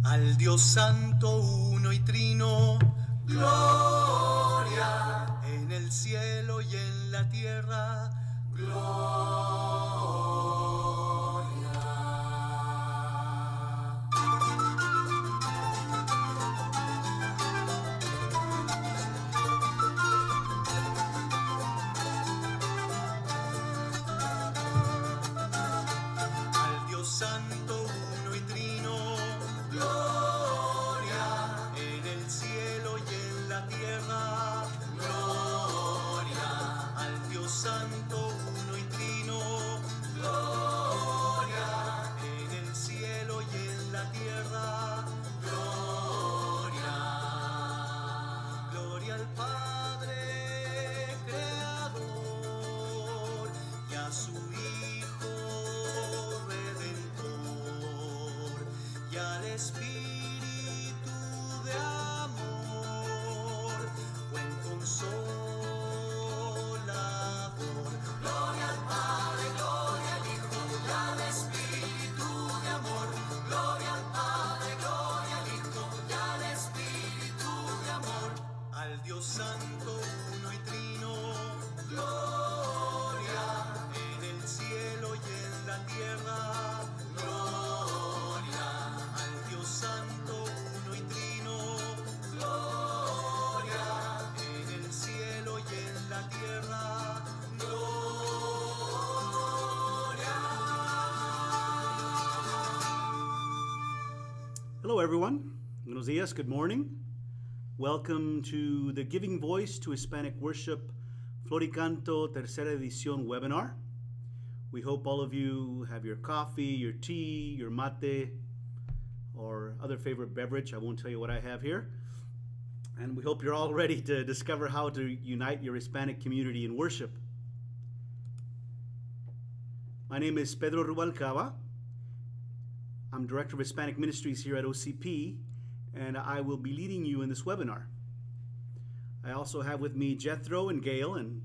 Al Dios Santo, uno y trino, gloria en el cielo y en la tierra, gloria. Al Dios Santo, uno y trino, gloria en el cielo y en la tierra, gloria al Dios Santo, uno y trino, gloria en el cielo y en la tierra, gloria. Gloria al Padre Creador y a su Hijo Redentor y al Espíritu de amor, buen consolador. Gloria al Padre, gloria al Hijo y al Espíritu de amor. Gloria al Padre, gloria al Hijo y al Espíritu de amor. Al Dios Santo, uno y trino, gloria en el cielo y en la tierra, gloria al Dios Santo, uno y trino, gloria en el cielo y en la tierra, gloria. Hello, everyone. Buenos dias. Good morning. Welcome to the Giving Voice to Hispanic Worship Flor y Canto, tercera edición webinar. We hope all of you have your coffee, your tea, your mate, or other favorite beverage. I won't tell you what I have here. And we hope you're all ready to discover how to unite your Hispanic community in worship. My name is Pedro Rubalcava. I'm Director of Hispanic Ministries here at OCP, and I will be leading you in this webinar. I also have with me Jethro and Gail, and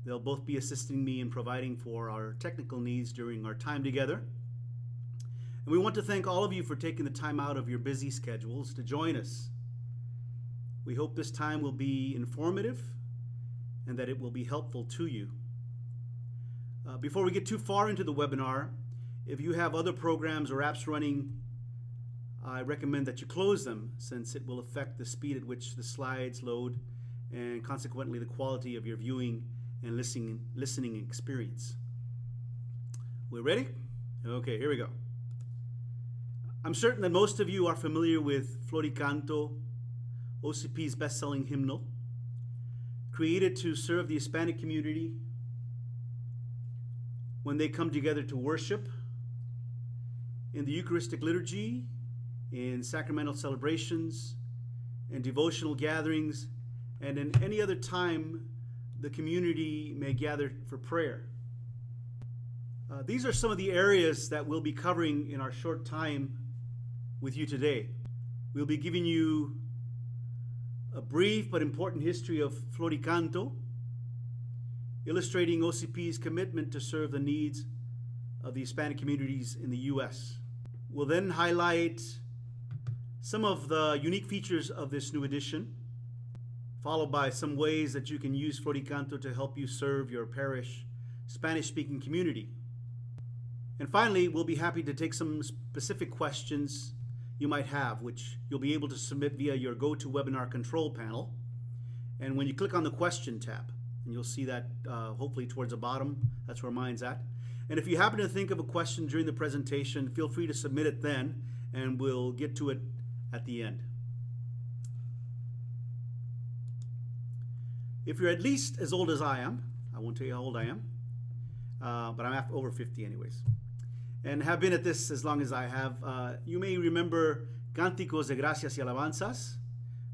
they'll both be assisting me in providing for our technical needs during our time together. And we want to thank all of you for taking the time out of your busy schedules to join us. We hope this time will be informative and that it will be helpful to you. Before we get too far into the webinar, if you have other programs or apps running, I recommend that you close them, since it will affect the speed at which the slides load and consequently the quality of your viewing and listening experience. We're ready? Okay, here we go. I'm certain that most of you are familiar with Flor y Canto, OCP's best-selling hymnal, created to serve the Hispanic community when they come together to worship in the Eucharistic liturgy, in sacramental celebrations, and devotional gatherings, and in any other time the community may gather for prayer. These are some of the areas that we'll be covering in our short time with you today. We'll be giving you a brief but important history of Flor y Canto, illustrating OCP's commitment to serve the needs of the Hispanic communities in the U.S. We'll then highlight some of the unique features of this new edition, followed by some ways that you can use Flor y Canto to help you serve your parish Spanish-speaking community. And finally, we'll be happy to take some specific questions you might have, which you'll be able to submit via your GoToWebinar control panel. And when you click on the question tab, and you'll see that hopefully towards the bottom, that's where mine's at. And if you happen to think of a question during the presentation, feel free to submit it then, and we'll get to it at the end. If you're at least as old as I am, I won't tell you how old I am, but I'm over 50 anyways, and have been at this as long as I have, you may remember Cánticos de Gracias y Alabanzas,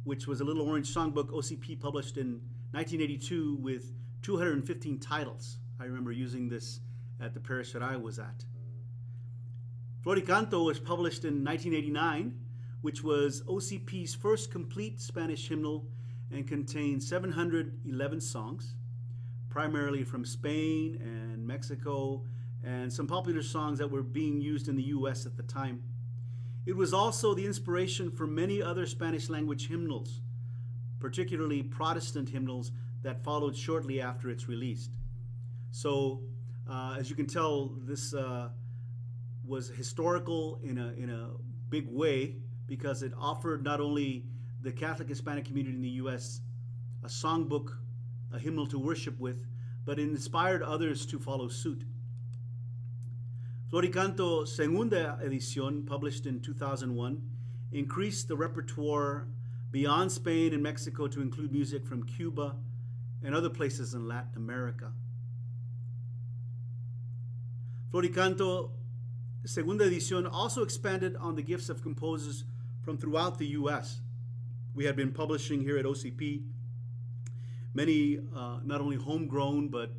which was a little orange songbook OCP published in 1982 with 215 titles. I remember using this at the parish that I was at. Flor y Canto was published in 1989, which was OCP's first complete Spanish hymnal and contained 711 songs, primarily from Spain and Mexico, and some popular songs that were being used in the U.S. at the time. It was also the inspiration for many other Spanish language hymnals, particularly Protestant hymnals that followed shortly after its released. So, as you can tell, this was historical in a big way because it offered not only the Catholic Hispanic community in the U.S. a songbook, a hymnal to worship with, but it inspired others to follow suit. Flor y Canto Segunda Edición, published in 2001, increased the repertoire beyond Spain and Mexico to include music from Cuba and other places in Latin America. Flor y Canto Segunda Edición also expanded on the gifts of composers from throughout the U.S. We had been publishing here at OCP many not only homegrown but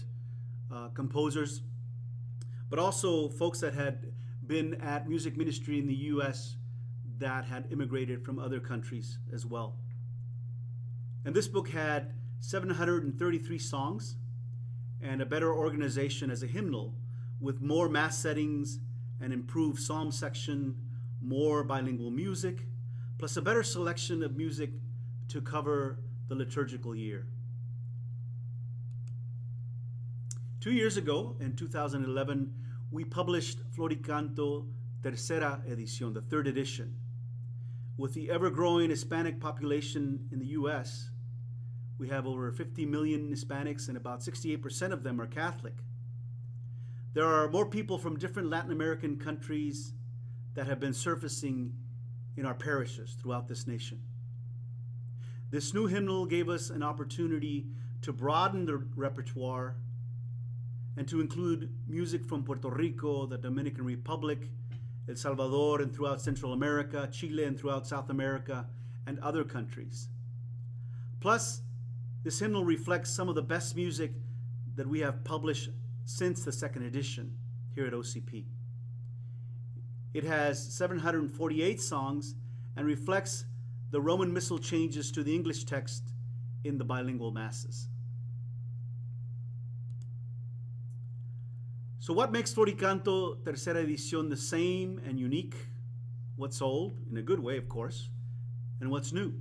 composers, but also folks that had been at music ministry in the U.S. that had immigrated from other countries as well. And this book had 733 songs and a better organization as a hymnal with more mass settings, an improved psalm section, more bilingual music, plus a better selection of music to cover the liturgical year. 2 years ago, in 2011, we published Flor y Canto Tercera Edición, the third edition. With the ever-growing Hispanic population in the U.S., we have over 50 million Hispanics and about 68% of them are Catholic. There are more people from different Latin American countries that have been surfacing in our parishes throughout this nation. This new hymnal gave us an opportunity to broaden the repertoire and to include music from Puerto Rico, the Dominican Republic, El Salvador, and throughout Central America, Chile, and throughout South America, and other countries. Plus, this hymnal reflects some of the best music that we have published since the second edition here at OCP. It has 748 songs and reflects the Roman Missal changes to the English text in the bilingual masses. So what makes Flor y Canto Tercera Edición the same and unique? What's old, in a good way of course, and what's new?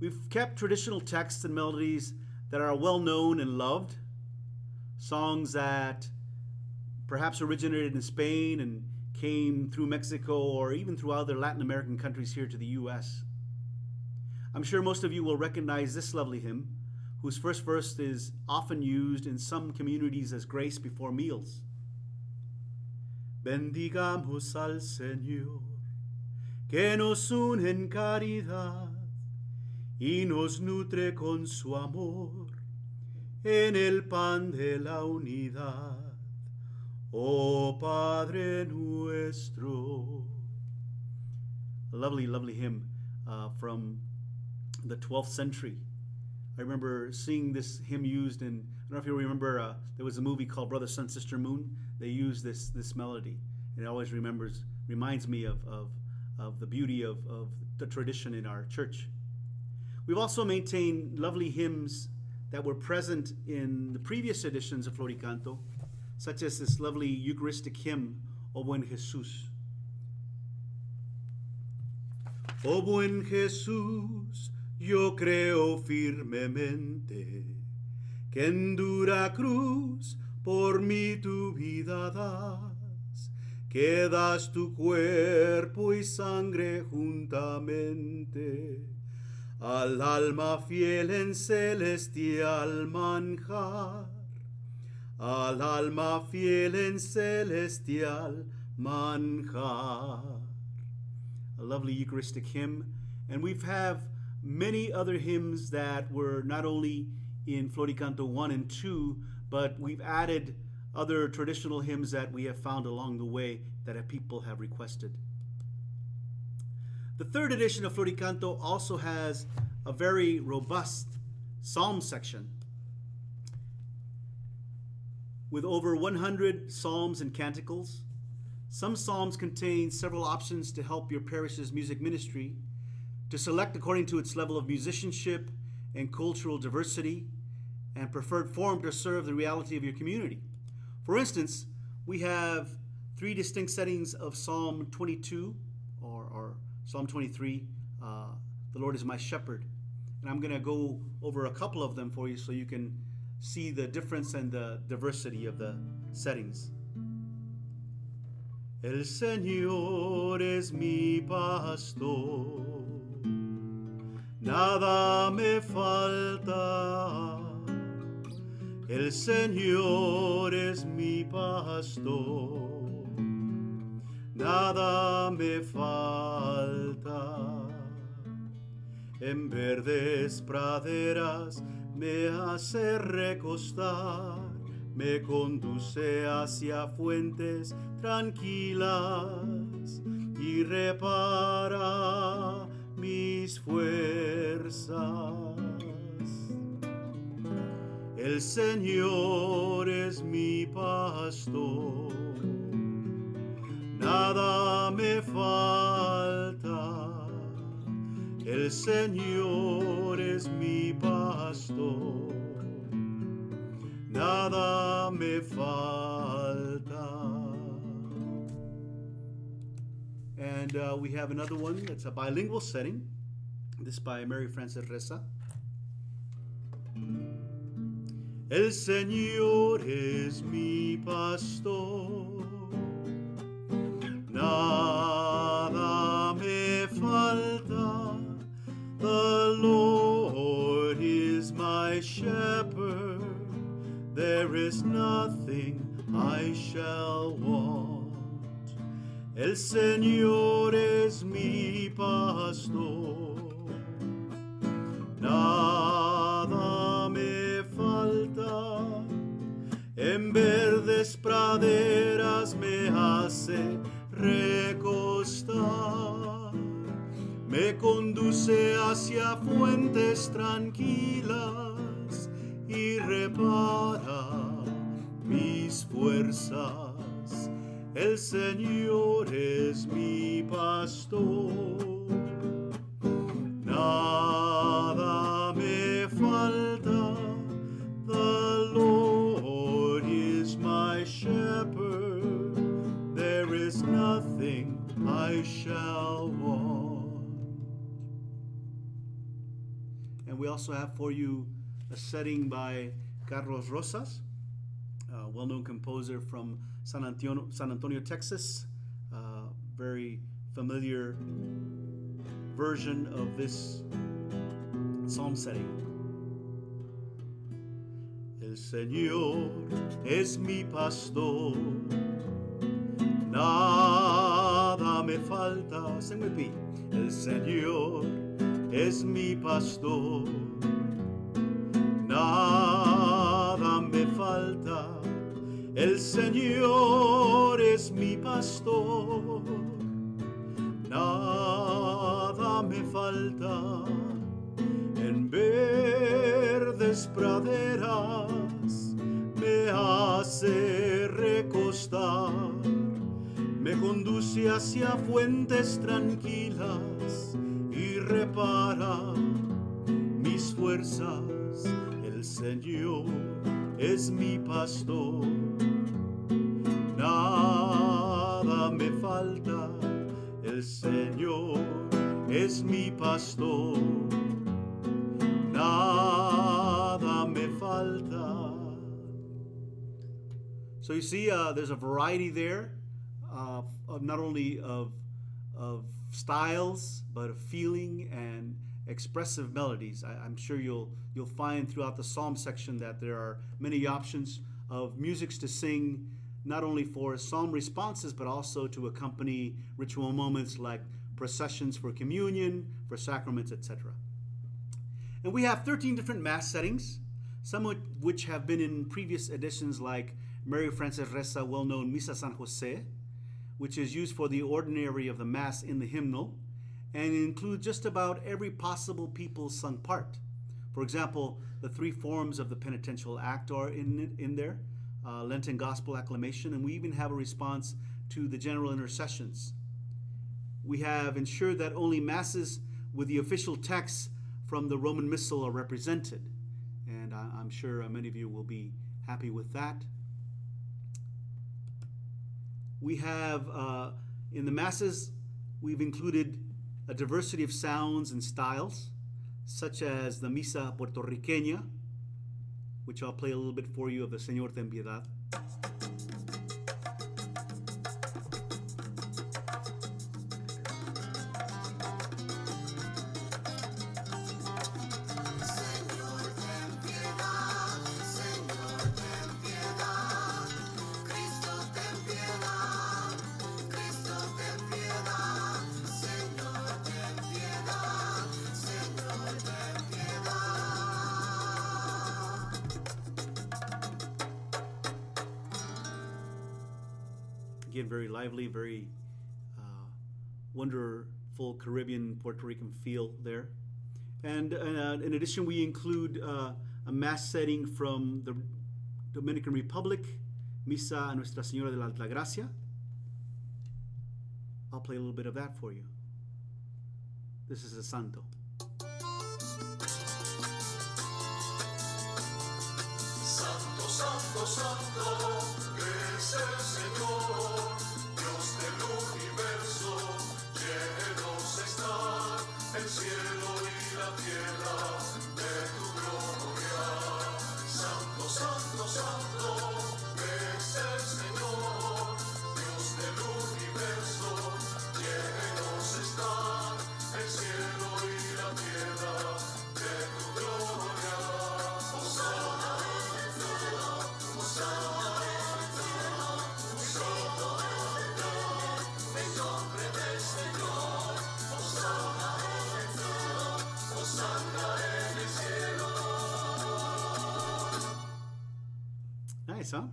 We've kept traditional texts and melodies that are well known and loved, songs that perhaps originated in Spain and came through Mexico or even through other Latin American countries here to the U.S. I'm sure most of you will recognize this lovely hymn, whose first verse is often used in some communities as grace before meals. Bendigamos al Señor, que nos une en caridad y nos nutre con su amor en el pan de la unidad. Oh Padre nuestro. A lovely, lovely hymn from the 12th century. I remember seeing this hymn used in, I don't know if you remember, there was a movie called Brother, Sun, Sister, Moon. They used this melody. And it always reminds me of the beauty of the tradition in our church. We've also maintained lovely hymns that were present in the previous editions of Flor y Canto, such as this lovely Eucharistic hymn, O Buen Jesús. O buen Jesús, yo creo firmemente que en dura cruz por mí tu vida das, que das tu cuerpo y sangre juntamente al alma fiel en celestial manjar, al alma fiel en celestial manjar. A lovely Eucharistic hymn, and we have many other hymns that were not only in Flor y Canto 1 and 2, but we've added other traditional hymns that we have found along the way that people have requested. The third edition of Flor y Canto also has a very robust psalm section with over 100 psalms and canticles. Some psalms contain several options to help your parish's music ministry to select according to its level of musicianship and cultural diversity and preferred form to serve the reality of your community. For instance, we have three distinct settings of Psalm 22 or Psalm 23, the Lord is my shepherd. And I'm going to go over a couple of them for you so you can see the difference and the diversity of the settings. El Señor es mi pastor, nada me falta. El Señor es mi pastor, nada me falta. En verdes praderas me hace recostar, me conduce hacia fuentes tranquilas y repara mis fuerzas. El Señor es mi pastor, nada me falta. El Señor es mi pastor, nada me falta. And we have another one that's a bilingual setting. This by Mary Frances Reza. El Señor es mi pastor, nada me falta. The Lord is my shepherd, there is nothing I shall want. El Señor es mi pastor, nada me falta. En verdes praderas me hace recostar, me conduce hacia fuentes tranquilas y repara mis fuerzas. El Señor es mi pastor, nada me falta. The Lord is my shepherd, there is nothing I shall want. And we also have for you a setting by Carlos Rosas, a well-known composer from San Antonio, Texas. Very familiar version of this psalm setting. El Señor es mi pastor, nada me falta. Sing with me. El Señor es mi pastor, nada me falta. El Señor es mi pastor, nada me falta. En verdes praderas me hace recostar, me conduce hacia fuentes tranquilas y repara mis fuerzas. El Señor es mi pastor, nada me falta. El Señor es mi pastor, nada me falta. So you see, there's a variety there of not only of styles, but of feeling and expressive melodies. I'm sure you'll find throughout the psalm section that there are many options of musics to sing, not only for psalm responses, but also to accompany ritual moments like processions for communion, for sacraments, etc. And we have 13 different Mass settings, some of which have been in previous editions like Mary Frances Reza well-known Misa San Jose, which is used for the ordinary of the Mass in the hymnal, and includes just about every possible people sung part. For example, the three forms of the penitential act are in there, Lenten Gospel acclamation, and we even have a response to the general intercessions. We have ensured that only Masses with the official text from the Roman Missal are represented, and I'm sure many of you will be happy with that. We have, in the Masses, we've included a diversity of sounds and styles, such as the Misa Puertorriqueña, which I'll play a little bit for you of the Señor ten Piedad. Again, very lively, very wonderful Caribbean, Puerto Rican feel there. And in addition, we include a Mass setting from the Dominican Republic, Misa a Nuestra Señora de la Altagracia. I'll play a little bit of that for you. This is a Santo. Santo, Santo, Santo, es el Señor, Dios del universo, llenos está el cielo y la tierra de tu gloria. Santo, Santo, Santo, es el Señor, Dios del universo, llenos está el cielo y la tierra de tu gloria. Hosana en el cielo, Hosana en el cielo, Santo en nombre del Señor. Hosana en el cielo, Hosana en el cielo. Nice, huh?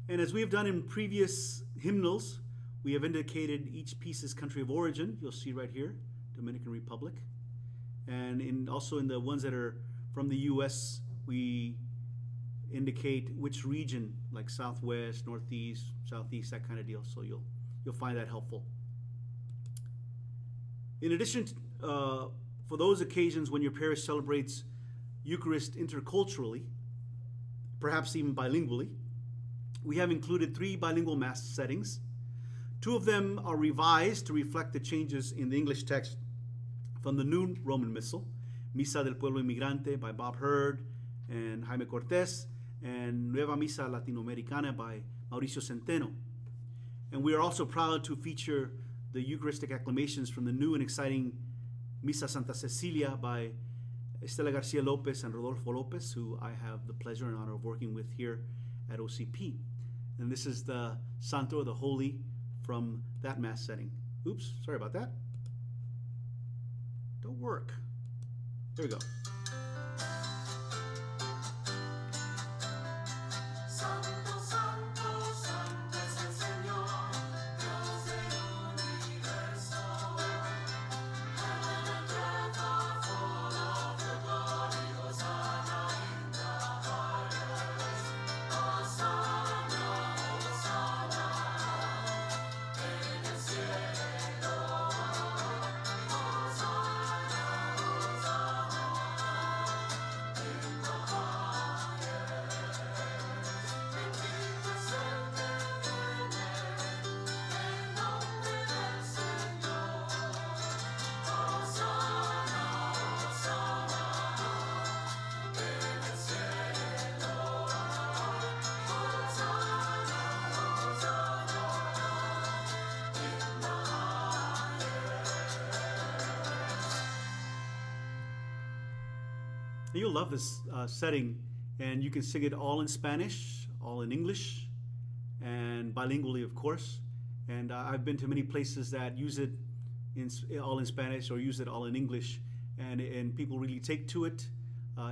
And as we have done in previous hymnals, we have indicated each piece's country of origin. You'll see right here, Dominican Republic. And also in the ones that are from the U.S., we indicate which region, like Southwest, Northeast, Southeast, that kind of deal. So you'll find that helpful. In addition, for those occasions when your parish celebrates Eucharist interculturally, perhaps even bilingually, we have included 3 bilingual Mass settings. 2 of them are revised to reflect the changes in the English text from the New Roman Missal, Misa del Pueblo Inmigrante by Bob Hurd and Jaime Cortés, and Nueva Misa Latinoamericana by Mauricio Centeno. And we are also proud to feature the Eucharistic acclamations from the new and exciting Misa Santa Cecilia by Estela Garcia Lopez and Rodolfo Lopez, who I have the pleasure and honor of working with here at OCP. And this is the Santo, the Holy, from that Mass setting. Oops, sorry about that. Don't work. There we go. Santo, Santo, Santo es el Señor, Dios del universo. Heaven and earth are full of your glory. Hosana in the highest. Hosana, Hosana en el cielo. Hosana, Hosana in the highest. Bendito es el que viene en nombre del Señor. Hosana, Hosana en el cielo. Hosana, Hosana in the highest. You'll love this setting, and you can sing it all in Spanish, all in English, and bilingually, of course. And I've been to many places that use it all in Spanish or use it all in English, and people really take to it.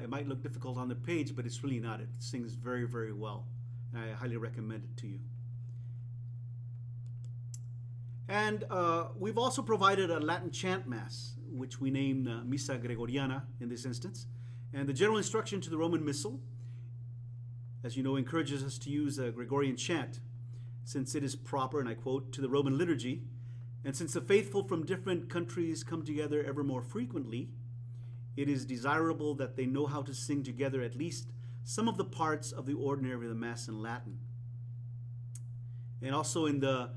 It might look difficult on the page, but it's really not. It sings very, very well. And I highly recommend it to you. And we've also provided a Latin chant Mass, which we named Misa Gregoriana in this instance. And the general instruction to the Roman Missal, as you know, encourages us to use a Gregorian chant, since it is proper, and I quote, to the Roman liturgy, and since the faithful from different countries come together ever more frequently, it is desirable that they know how to sing together at least some of the parts of the ordinary of the Mass in Latin. And also in the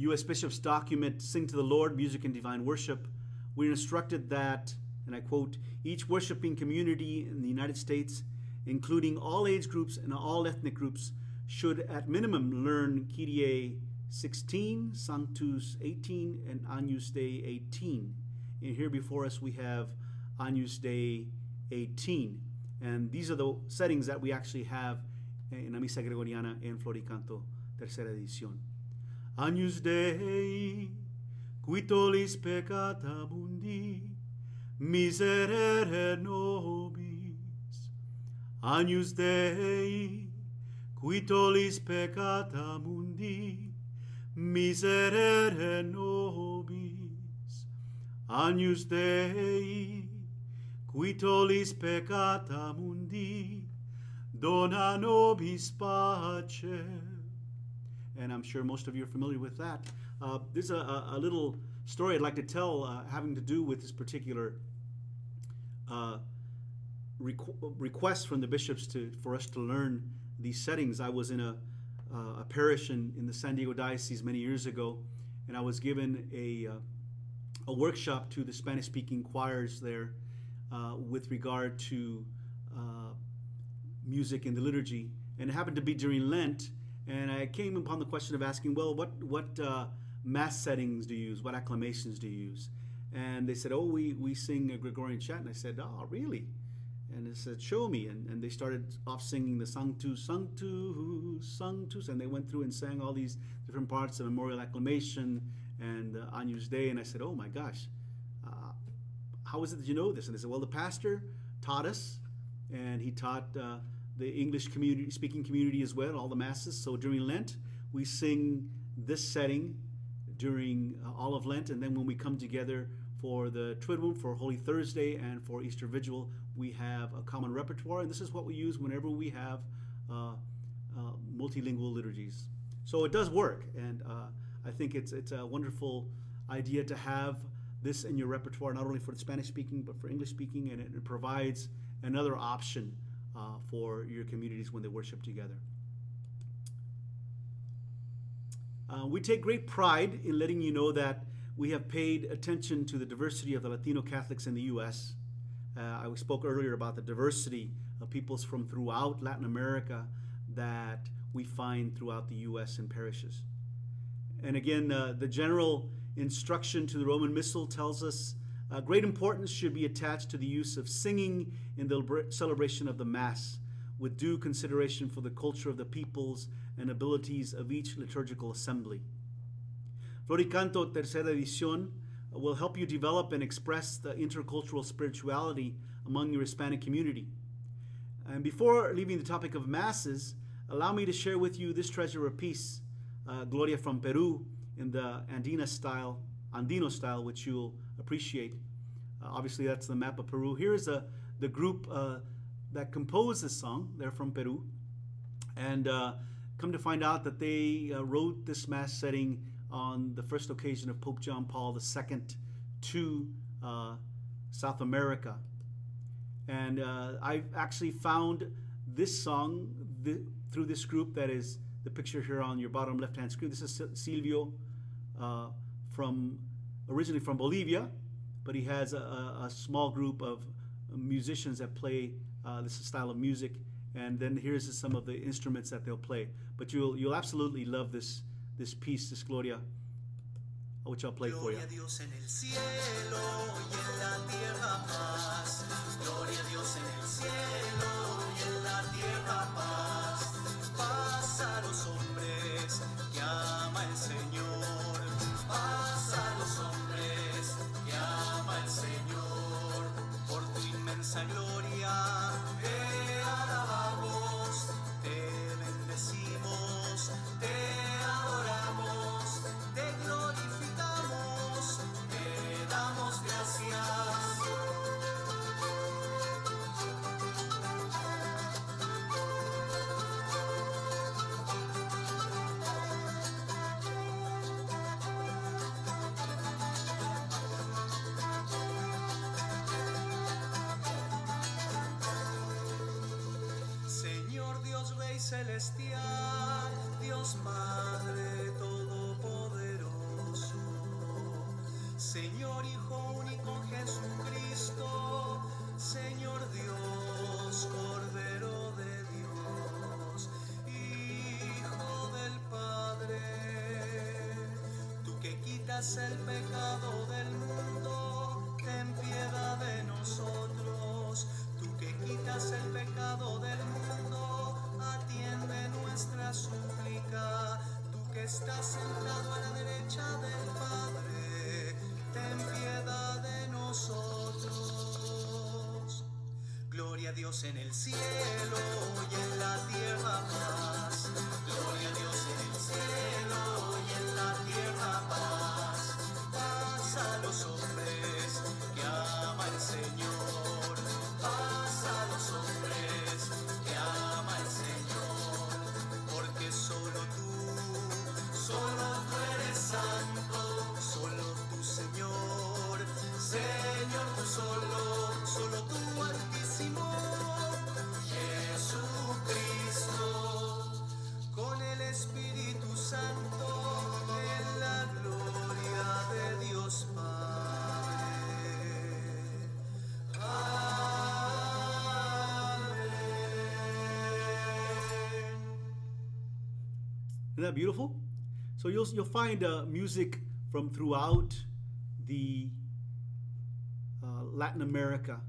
U.S. Bishop's document, Sing to the Lord, Music and Divine Worship, we're instructed that, and I quote, each worshiping community in the United States, including all age groups and all ethnic groups, should at minimum learn Kyrie 16, Sanctus 18, and Agnus Dei 18. And here before us we have Agnus Dei 18. And these are the settings that we actually have in la Misa Gregoriana en Flor y Canto, tercera edición. Agnus Dei, qui tollis peccata mundi, miserere nobis. Agnus Dei, qui tollis peccata mundi, miserere nobis. Agnus Dei, qui tollis peccata mundi, dona nobis pace. And I'm sure most of you are familiar with that. There's a little story I'd like to tell having to do with this particular request from the bishops for us to learn these settings. I was in a parish in the San Diego Diocese many years ago, and I was given a workshop to the Spanish-speaking choirs there with regard to music in the liturgy. And it happened to be during Lent, and I came upon the question of asking, well, what mass settings do you use? What acclamations do you use? And they said, oh, we sing a Gregorian chant. And I said, oh, really? And they said, show me. And they started off singing the Sanctus, Sanctus, Sanctus. And they went through and sang all these different parts of memorial acclamation and Agnus Dei. And I said, oh my gosh, how is it that you know this? And they said, well, the pastor taught us, and he taught the English community, speaking community as well, all the masses. So during Lent, we sing this setting during all of Lent, and then when we come together for the Triduum, for Holy Thursday, and for Easter Vigil, we have a common repertoire, and this is what we use whenever we have multilingual liturgies. So it does work, and I think it's a wonderful idea to have this in your repertoire, not only for the Spanish-speaking, but for English-speaking, and it provides another option for your communities when they worship together. We take great pride in letting you know that we have paid attention to the diversity of the Latino Catholics in the U.S. I spoke earlier about the diversity of peoples from throughout Latin America that we find throughout the U.S. in parishes. And again, the general instruction to the Roman Missal tells us great importance should be attached to the use of singing in the celebration of the Mass, with due consideration for the culture of the peoples and abilities of each liturgical assembly. Flor y Canto, tercera edición, will help you develop and express the intercultural spirituality among your Hispanic community. And before leaving the topic of Masses, allow me to share with you this treasure of peace, Gloria from Peru, in the Andino style, which you'll appreciate. Obviously, that's the map of Peru. Here is the group that composed this song. They're from Peru. And come to find out that they wrote this Mass setting on the first occasion of Pope John Paul II to South America. And I actually found this song through this group that is the picture here on your bottom left-hand screen. This is Silvio originally from Bolivia, but he has a small group of musicians that play this style of music. And then here's some of the instruments that they'll play. But you'll absolutely love this piece, this Gloria, which I'll play for you. Gloria a Dios en el cielo y en la tierra paz. Gloria a Dios en el cielo y en la tierra paz. Paz a los hombres que ama el Señor. Paz a los hombres que ama el Señor. Por tu inmensa gloria te alabamos, te bendecimos, te adoramos, te glorificamos, te damos gracias. Señor Dios Rey Celestial, Dios Madre Todopoderoso. Señor Hijo único Jesucristo, Señor Dios, Cordero de Dios, Hijo del Padre, tú que quitas el pecado del mundo, ten piedad de nosotros. Tú que quitas el pecado del mundo, atiende nuestra súplica. Tú que estás sentado a la derecha del Padre, ten piedad de nosotros. Gloria a Dios en el cielo y en la tierra paz. Gloria a Dios en el cielo y en la tierra paz. Paz a los hombres que ama el Señor. Paz a los hombres que ama el Señor. Porque solo tú eres santo. Solo tú, Señor. Señor, tú solo tú, Altísimo. Jesucristo, con el Espíritu Santo, en la gloria de Dios Padre. Amén. Isn't that beautiful? So you'll find music from throughout the Latin America,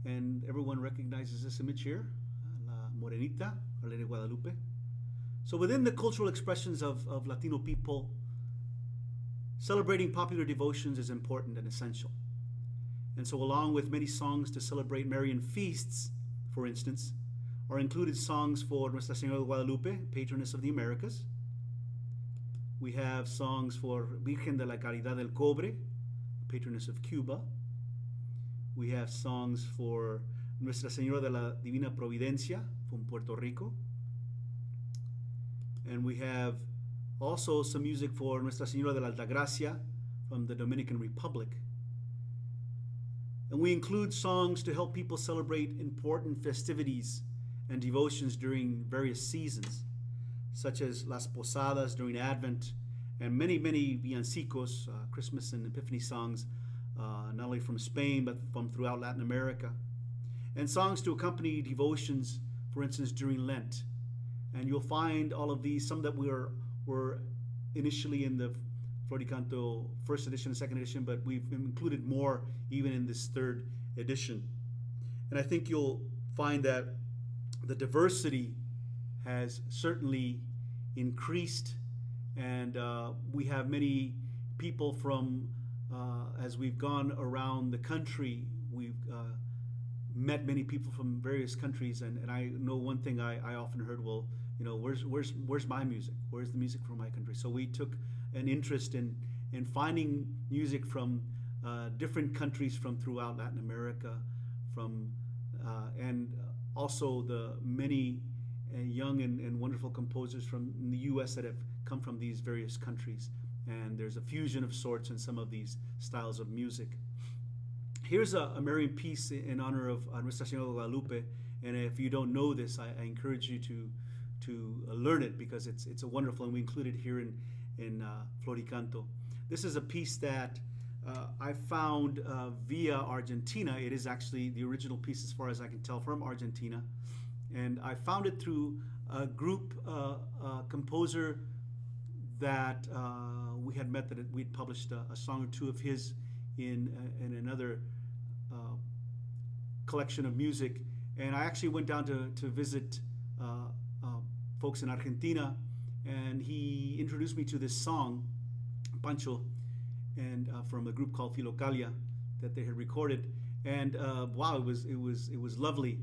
and everyone recognizes this image here, La Morenita, Our Lady of Guadalupe. So within the cultural expressions of Latino people, celebrating popular devotions is important and essential. And so along with many songs to celebrate Marian feasts, for instance, are included songs for Nuestra Señora de Guadalupe, patroness of the Americas. We have songs for Virgen de la Caridad del Cobre, patroness of Cuba. We have songs for Nuestra Señora de la Divina Providencia from Puerto Rico. And we have also some music for Nuestra Señora de la Altagracia from the Dominican Republic. And we include songs to help people celebrate important festivities and devotions during various seasons, such as Las Posadas during Advent, and many, many villancicos, Christmas and Epiphany songs, not only from Spain, but from throughout Latin America. And songs to accompany devotions, for instance, during Lent. And you'll find all of these, some that were initially in the Flor y Canto first edition and second edition, but we've included more even in this third edition. And I think you'll find that the diversity has certainly increased, and we have many people from, as we've gone around the country, we've met many people from various countries, and I know one thing I often heard, well, you know, where's my music? Where's the music from my country? So we took an interest in finding music from different countries from throughout Latin America, and also the many young and wonderful composers from the U.S. that have come from these various countries. And there's a fusion of sorts in some of these styles of music. Here's a Marian piece in honor of Nuestra Señora de Guadalupe, and if you don't know this, I encourage you to learn it, because it's a wonderful, and we include it here in Flor y Canto. This is a piece that I found via Argentina. It is actually the original piece, as far as I can tell, from Argentina, and I found it through a group composer that we had met, that we'd published a song or two of his in another collection of music. And I actually went down to visit folks in Argentina, and he introduced me to this song, Pancho, and from a group called Filocalia that they had recorded. And wow, it was lovely.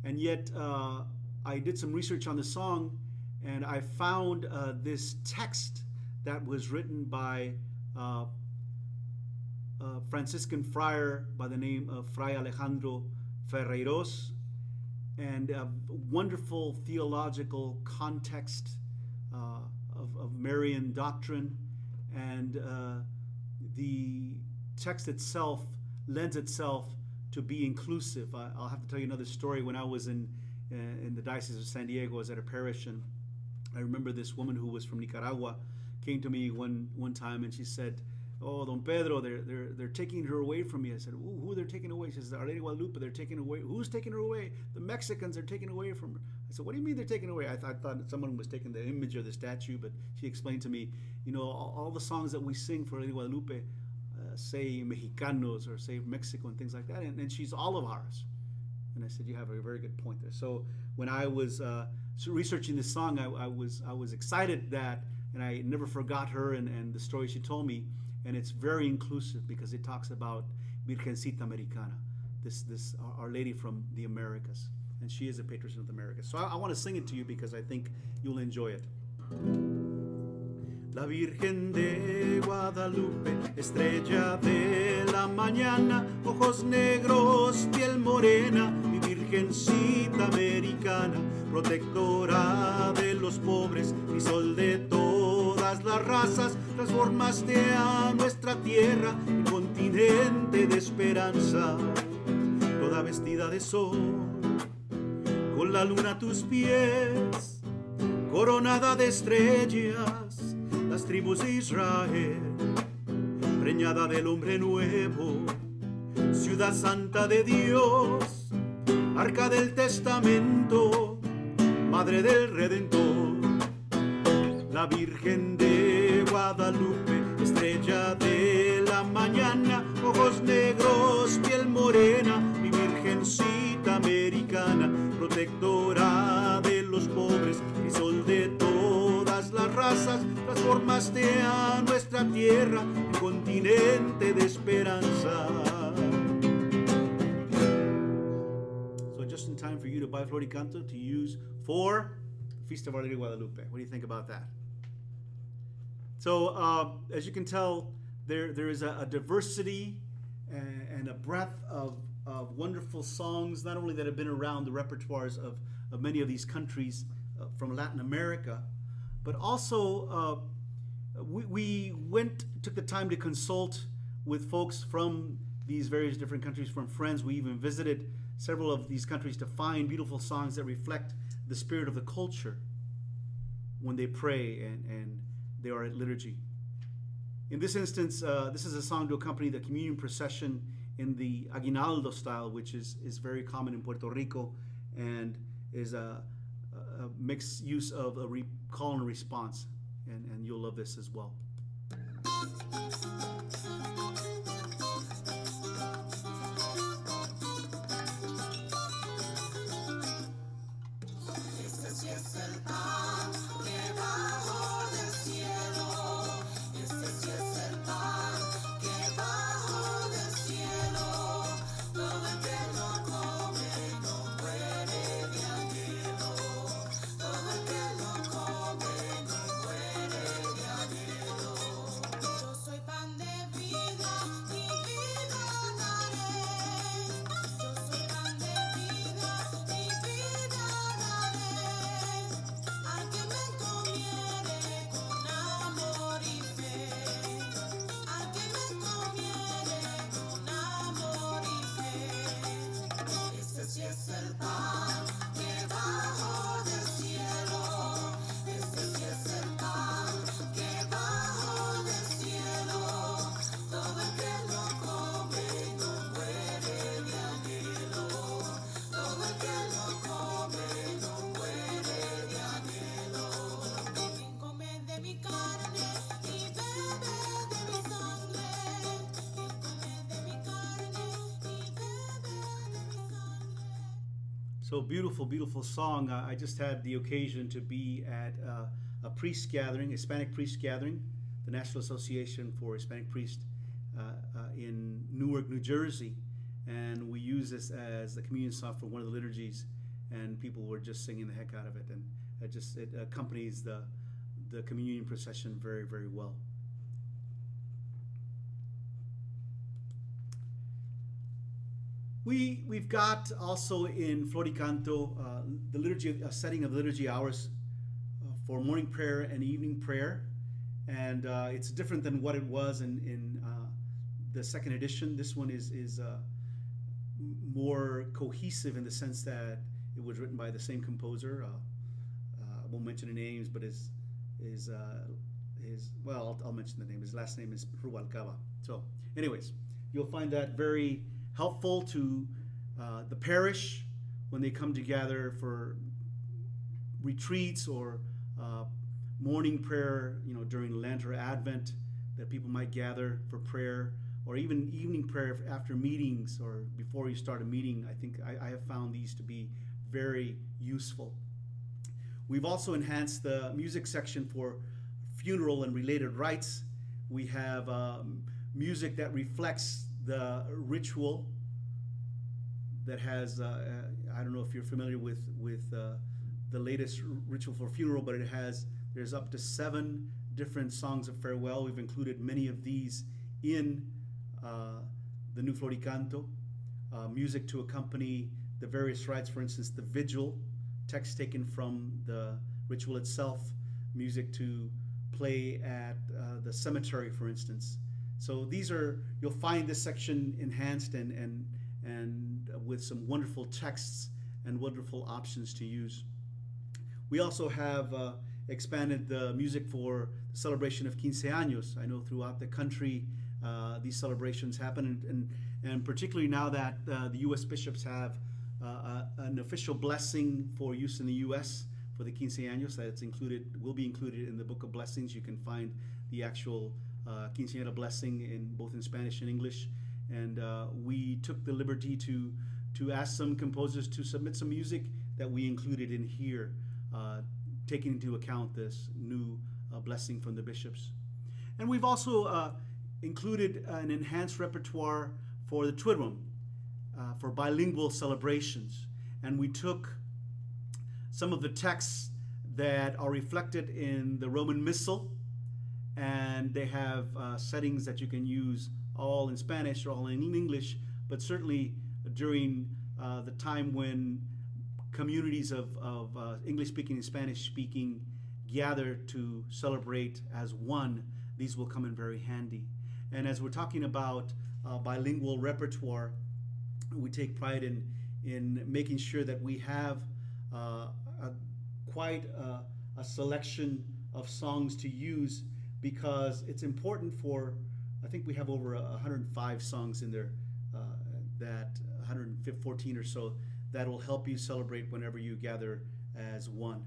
And yet I did some research on the song, and I found this text that was written by a Franciscan friar by the name of Fray Alejandro Ferreiros, and a wonderful theological context of Marian doctrine, and the text itself lends itself to be inclusive. I'll have to tell you another story. When I was in the Diocese of San Diego, I was at a parish, and I remember this woman who was from Nicaragua came to me one time, and she said, "Oh, Don Pedro, they're taking her away from me." I said, "Ooh, who they're taking away?" She says, "Our Lady Guadalupe, they're taking away." "Who's taking her away?" "The Mexicans are taking away from her." I said, "What do you mean they're taking away?" I thought someone was taking the image or the statue, but she explained to me, all the songs that we sing for Lady Guadalupe say Mexicanos or say Mexico and things like that, and she's all of ours. And I said, you have a very good point there. So when I was researching this song, I was excited that, and I never forgot her and the story she told me. And it's very inclusive because it talks about Virgencita Americana, this Our Lady from the Americas, and she is a patron of the Americas. So I want to sing it to you because I think you'll enjoy it. La Virgen de Guadalupe, estrella de la mañana, ojos negros, piel morena, mi Virgencita Americana, protectora de los pobres, mi sol de todas las razas, transformaste a nuestra tierra en continente de esperanza, toda vestida de sol, con la luna a tus pies, coronada de estrellas, las tribus de Israel, preñada del hombre nuevo, ciudad santa de Dios, arca del testamento, madre del Redentor. La Virgen de Guadalupe, estrella de la mañana, ojos negros, piel morena, mi Virgencita Americana, protectora de los pobres, mi sol de todas las razas, transformaste a nuestra tierra en continente de esperanza. So just in time for you to buy Flor y Canto to use for the Feast of Our Lady of Guadalupe. What do you think about that? So as you can tell, there is a diversity and a breadth of wonderful songs, not only that have been around the repertoires of many of these countries from Latin America, but also we took the time to consult with folks from these various different countries, from friends. We even visited several of these countries to find beautiful songs that reflect the spirit of the culture when they pray and they are at liturgy. In this instance, this is a song to accompany the communion procession in the aguinaldo style, which is very common in Puerto Rico and is a mixed use of a call and response. And you'll love this as well. So beautiful, beautiful song. I just had the occasion to be at a priest gathering, Hispanic priest gathering, the National Association for Hispanic Priests in Newark, New Jersey. And we use this as the communion song for one of the liturgies, and people were just singing the heck out of it. And it accompanies the communion procession very, very well. We've got also in Flor y Canto the liturgy, a setting of liturgy hours for morning prayer and evening prayer, and it's different than what it was in the second edition. This one is more cohesive in the sense that it was written by the same composer. I won't mention the names, but is I'll mention the name. His last name is Rubalcava. So, anyways, you'll find that very helpful to the parish when they come together for retreats or morning prayer, during Lent or Advent, that people might gather for prayer, or even evening prayer after meetings or before you start a meeting. I think I have found these to be very useful. We've also enhanced the music section for funeral and related rites. We have music that reflects the ritual, that has, I don't know if you're familiar with the latest ritual for funeral, but there's up to 7 different songs of farewell. We've included many of these in the new Flor y Canto. Music to accompany the various rites, for instance, the vigil, text taken from the ritual itself, music to play at the cemetery, for instance. So you'll find this section enhanced and with some wonderful texts and wonderful options to use. We also have expanded the music for the celebration of 15 años. I know throughout the country these celebrations happen, and particularly now that the U.S. bishops have an official blessing for use in the U.S. for the 15 años will be included in the Book of Blessings. You can find the actual quinceañera blessing both in Spanish and English, and we took the liberty to ask some composers to submit some music that we included in here, taking into account this new blessing from the bishops. And we've also included an enhanced repertoire for the Triduum, for bilingual celebrations. And we took some of the texts that are reflected in the Roman Missal, and they have settings that you can use all in Spanish or all in English, but certainly during the time when communities of English-speaking and Spanish-speaking gather to celebrate as one, these will come in very handy. And as we're talking about bilingual repertoire, we take pride in making sure that we have quite a selection of songs to use, because it's important I think we have over 105 songs in there, that 114 or so, that will help you celebrate whenever you gather as one.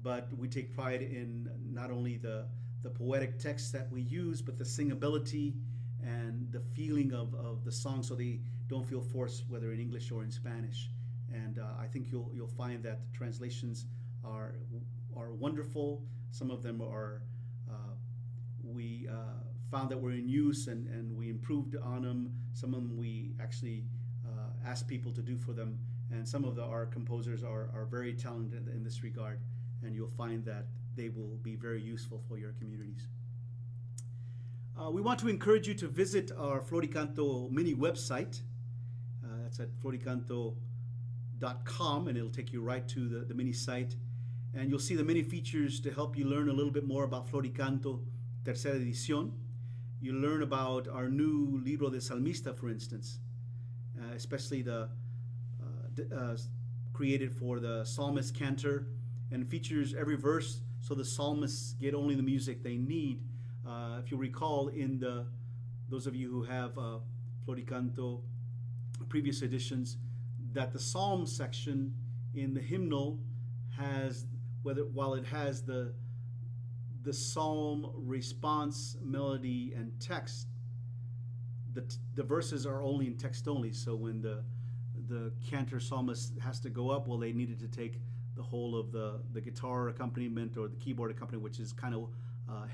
But we take pride in not only the poetic text that we use, but the singability and the feeling of the song, so they don't feel forced, whether in English or in Spanish. And I think you'll find that the translations are wonderful. Some of them are we found that were in use, and we improved on them. Some of them we actually asked people to do for them, and some of our composers are very talented in this regard, and you'll find that they will be very useful for your communities. We want to encourage you to visit our Flor y Canto mini website. That's at floricanto.com, and it'll take you right to the mini site. And you'll see the many features to help you learn a little bit more about Flor y Canto, tercera edición. You learn about our new Libro del Salmista, for instance, especially the created for the psalmist cantor, and features every verse so the psalmists get only the music they need. If you recall, those of you who have Flor y Canto previous editions, that the psalm section in the hymnal has, while it has the psalm response, melody, and text, the verses are only in text only. So when the cantor psalmist has to go up, well, they needed to take the whole of the guitar accompaniment or the keyboard accompaniment, which is kind of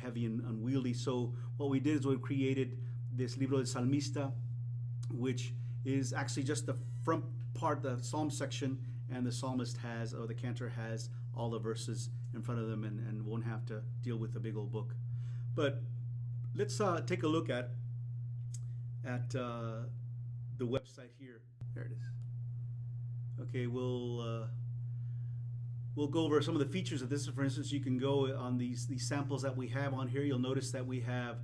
heavy and unwieldy. So what we did is we created this Libro del Salmista, which is actually just the front part, the psalm section, and the psalmist has, or the cantor has, all the verses in front of them, and won't have to deal with the big old book. But let's take a look at the website here. There it is. Okay, we'll go over some of the features of this. For instance, you can go on these samples that we have on here. You'll notice that we have,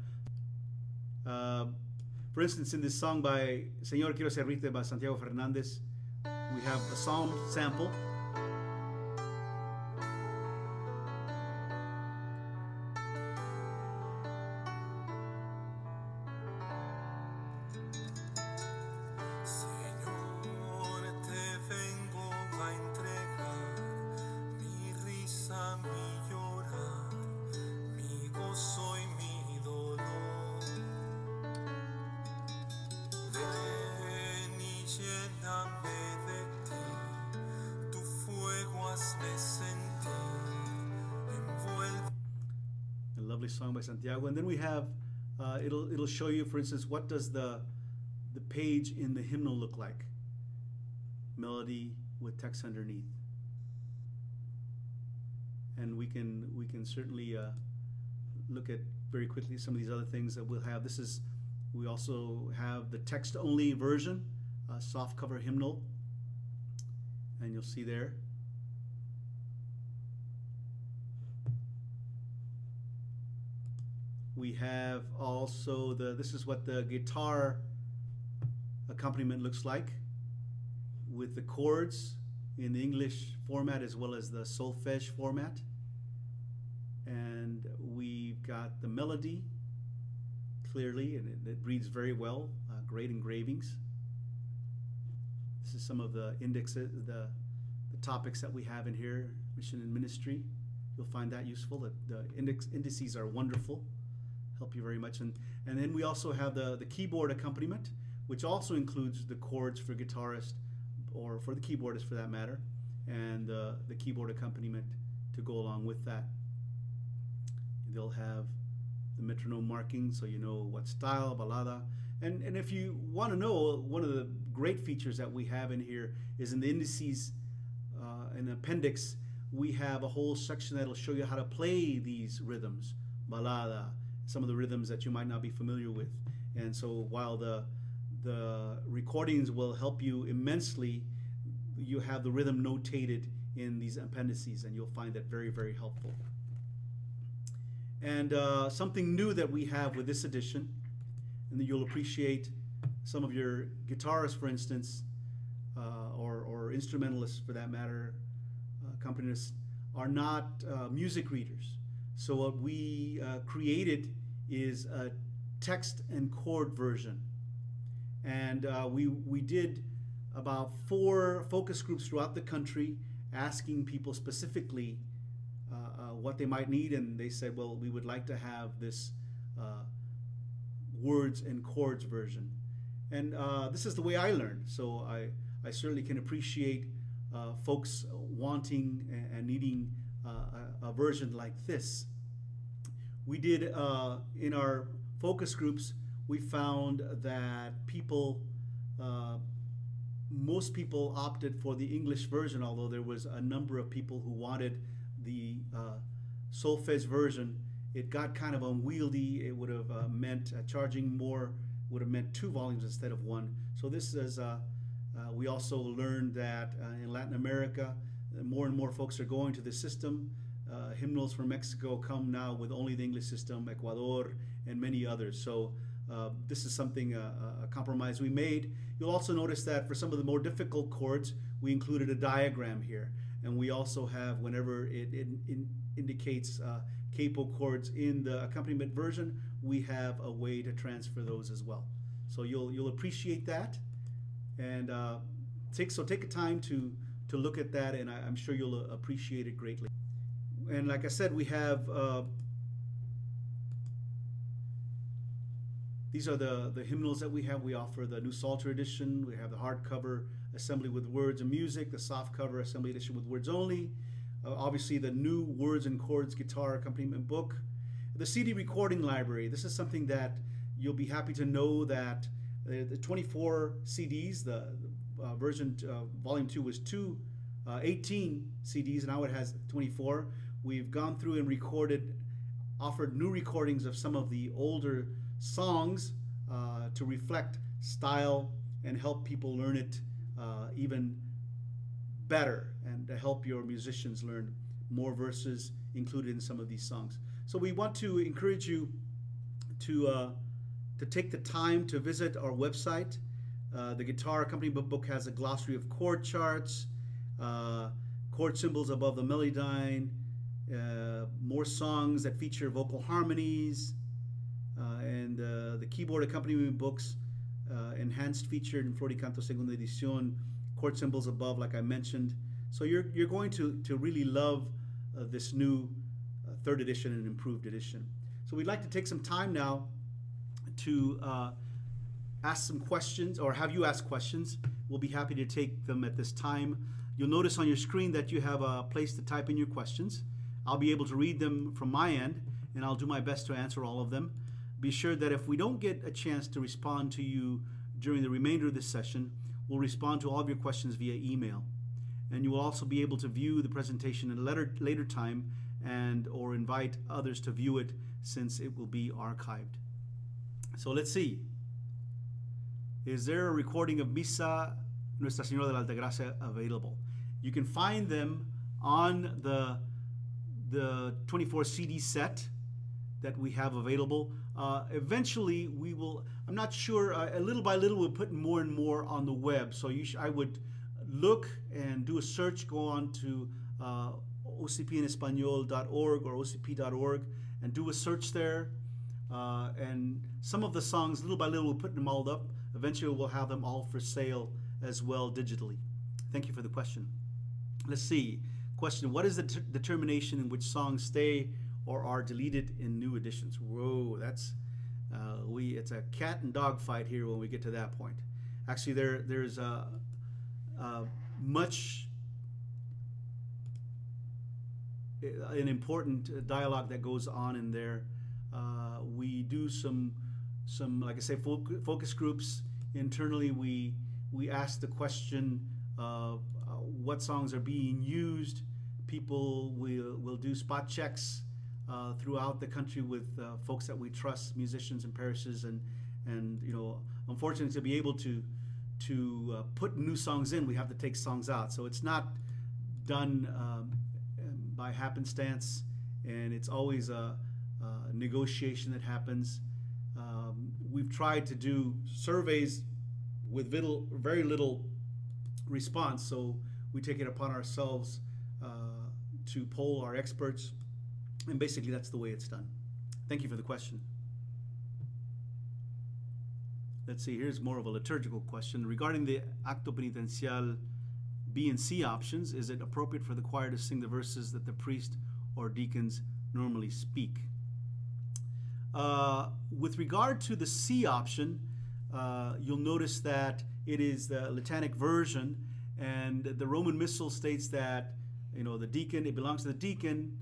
for instance, in this song by Señor Quiero Servirte by Santiago Fernandez, we have a psalm sample. English song by Santiago. And then we have, it'll show you, for instance, what does the page in the hymnal look like. Melody with text underneath. And we can certainly look at very quickly some of these other things that we'll have. We also have the text-only version, soft cover hymnal, and you'll see there. We have also this is what the guitar accompaniment looks like, with the chords in the English format as well as the solfege format. And we've got the melody clearly, and it reads very well, great engravings. This is some of the indexes, the topics that we have in here, mission and ministry. You'll find that useful. The indices are wonderful, help you very much. And then we also have the keyboard accompaniment, which also includes the chords for guitarist, or for the keyboardist for that matter, and the keyboard accompaniment to go along with that. They'll have the metronome marking, so you know what style, balada. And if you want to know, one of the great features that we have in here is in the indices, in the appendix, we have a whole section that'll show you how to play these rhythms, balada, some of the rhythms that you might not be familiar with. And so while the recordings will help you immensely, you have the rhythm notated in these appendices, and you'll find that very, very helpful. And something new that we have with this edition, and that you'll appreciate, some of your guitarists, for instance, or instrumentalists for that matter, accompanists, are not music readers. So what we created is a text and chord version. And we did about 4 focus groups throughout the country, asking people specifically what they might need, and they said, well, we would like to have this words and chords version. And this is the way I learned, so I certainly can appreciate folks wanting and needing a version like this. We did, in our focus groups, we found that most people opted for the English version, although there was a number of people who wanted the solfege version. It got kind of unwieldy. It would have meant charging more, would have meant 2 volumes instead of 1. So this is, we also learned that in Latin America, more and more folks are going to the system. Hymnals from Mexico come now with only the English system, Ecuador, and many others. So this is something, a compromise we made. You'll also notice that for some of the more difficult chords, we included a diagram here. And we also have, whenever it indicates capo chords in the accompaniment version, we have a way to transfer those as well. So you'll appreciate that. And take a time to look at that, and I'm sure you'll appreciate it greatly. And like I said, we have these are the hymnals that we have. We offer the New Psalter edition. We have the hardcover assembly with words and music, the softcover assembly edition with words only. Obviously, the new words and chords guitar accompaniment book. The CD recording library. This is something that you'll be happy to know that the 24 CDs, the version volume 2 was 18 CDs, and now it has 24. We've gone through and offered new recordings of some of the older songs to reflect style and help people learn it even better, and to help your musicians learn more verses included in some of these songs. So we want to encourage you to take the time to visit our website. The Guitar Accompaniment Book has a glossary of chord charts, chord symbols above the melody line, more songs that feature vocal harmonies, and the keyboard accompaniment books, enhanced featured in Flor y Canto segunda edición, chord symbols above, like I mentioned. So you're going to really love this new 3rd edition and improved edition. So we'd like to take some time now to ask some questions, or have you ask questions. We'll be happy to take them at this time. You'll notice on your screen that you have a place to type in your questions. I'll be able to read them from my end, and I'll do my best to answer all of them. Be sure that if we don't get a chance to respond to you during the remainder of this session, we'll respond to all of your questions via email. And you will also be able to view the presentation at a later time and or invite others to view it since it will be archived. So let's see. Is there a recording of Misa Nuestra Señora de la Altagracia available? You can find them on the 24 CD set that we have available. Eventually, we will, I'm not sure, little by little, we'll put more and more on the web. So I would look and do a search, go on to ocpenespanol.org or ocp.org and do a search there. And some of the songs, little by little, we'll put them all up. Eventually, we'll have them all for sale as well digitally. Thank you for the question. Let's see. Question, what is the determination in which songs stay or are deleted in new editions? Whoa, that's, it's a cat and dog fight here when we get to that point. Actually, there's much an important dialogue that goes on in there. We do some like I say, focus groups internally. We ask the question of what songs are being used. People will do spot checks throughout the country with folks that we trust, musicians and parishes, and unfortunately, to be able to put new songs in, we have to take songs out. So it's not done by happenstance, and it's always a negotiation that happens. We've tried to do surveys with very little response, so we take it upon ourselves to poll our experts, and basically that's the way it's done. Thank you for the question. Let's see, here's more of a liturgical question. Regarding the acto penitencial B and C options, is it appropriate for the choir to sing the verses that the priest or deacons normally speak? With regard to the C option, you'll notice that it is the Litanic version, and the Roman Missal states that the deacon, it belongs to the deacon,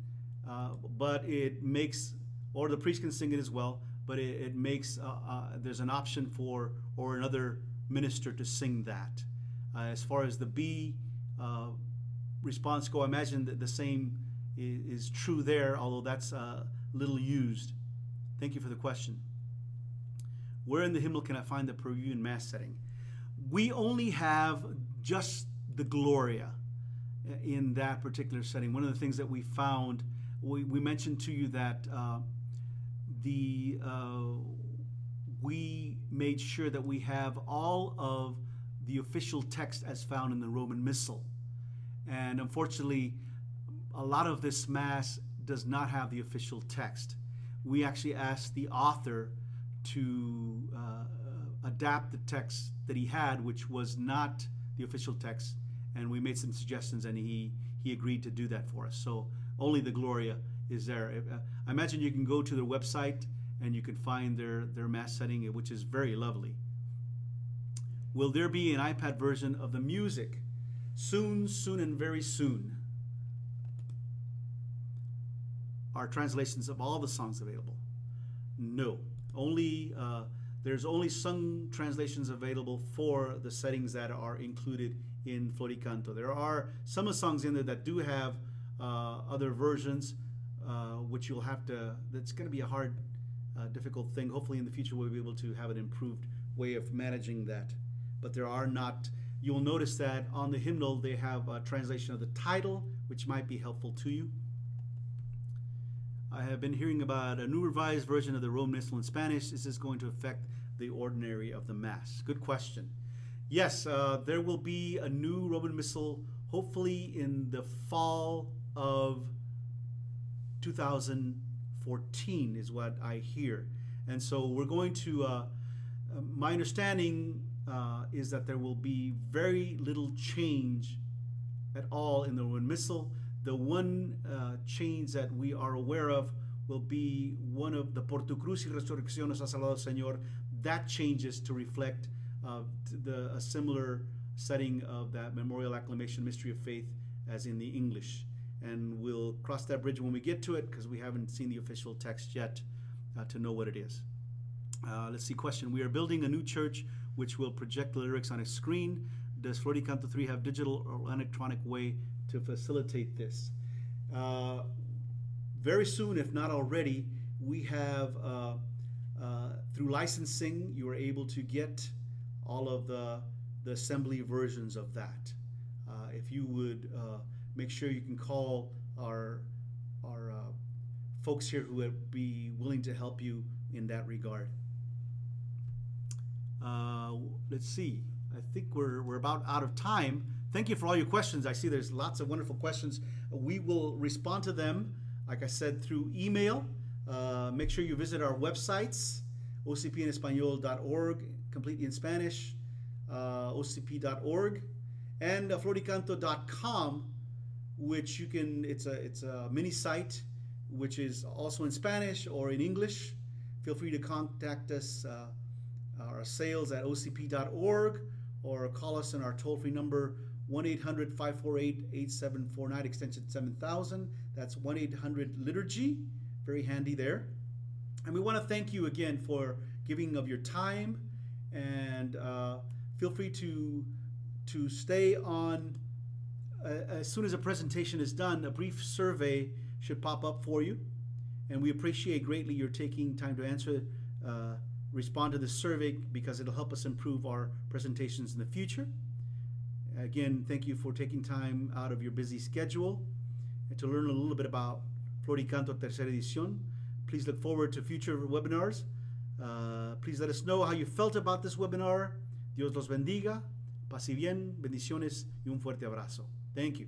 but it makes, or the priest can sing it as well, but it makes, there's an option for, or another minister to sing that. As far as the B response go, I imagine that the same is true there, although that's little used. Thank you for the question. Where in the hymnal can I find the preview and mass setting? We only have just the Gloria in that particular setting. One of the things that we found, we mentioned to you that we made sure that we have all of the official text as found in the Roman Missal. And unfortunately, a lot of this Mass does not have the official text. We actually asked the author to adapt the text that he had, which was not the official text, and we made some suggestions, and he agreed to do that for us. So only the Gloria is there. I imagine you can go to their website and you can find their Mass setting, which is very lovely. Will there be an iPad version of the music? Soon, soon, and very soon. Are translations of all the songs available? No. There's only some translations available for the settings that are included in Flor y Canto. There are some of the songs in there that do have other versions, which you'll have to, that's going to be a hard, difficult thing. Hopefully in the future we'll be able to have an improved way of managing that. But there are not, you'll notice that on the hymnal they have a translation of the title, which might be helpful to you. I have been hearing about a new revised version of the Roman Missal in Spanish. Is this going to affect the ordinary of the Mass? Good question. Yes, there will be a new Roman Missal, hopefully in the fall of 2014 is what I hear. And so we're going to, my understanding is that there will be very little change at all in the Roman Missal. The one change that we are aware of will be one of the Por tu cruz y resurrección nos ha salvado Señor. That changes to reflect a similar setting of that memorial acclamation mystery of faith as in the English. and we'll cross that bridge when we get to it because we haven't seen the official text yet to know what it is. Let's see, question. We are building a new church which will project the lyrics on a screen. Does Flor y Canto 3 have digital or electronic way to facilitate this? Very soon, if not already, we have, through licensing, you are able to get all of the assembly versions of that. If you would make sure you can call our folks here who would be willing to help you in that regard. Let's see. I think we're about out of time. Thank you for all your questions. I see there's lots of wonderful questions. We will respond to them, like I said, through email. Make sure you visit our websites, ocpenespanol.org, completely in Spanish, ocp.org, and floricanto.com, which you can, it's a mini site, which is also in Spanish or in English. Feel free to contact us, our sales at ocp.org, or call us on our toll-free number 1-800-548-8749, extension 7000. That's 1-800-liturgy. Very handy there. And we want to thank you again for giving of your time, and feel free to stay on. As soon as a presentation is done, a brief survey should pop up for you, and we appreciate greatly your taking time to respond to the survey, because it'll help us improve our presentations in the future. Again, thank you for taking time out of your busy schedule and to learn a little bit about Flor y Canto tercera edición. Please look forward to future webinars. Please let us know how you felt about this webinar. Dios los bendiga. Paz y bien, bendiciones y un fuerte abrazo. Thank you.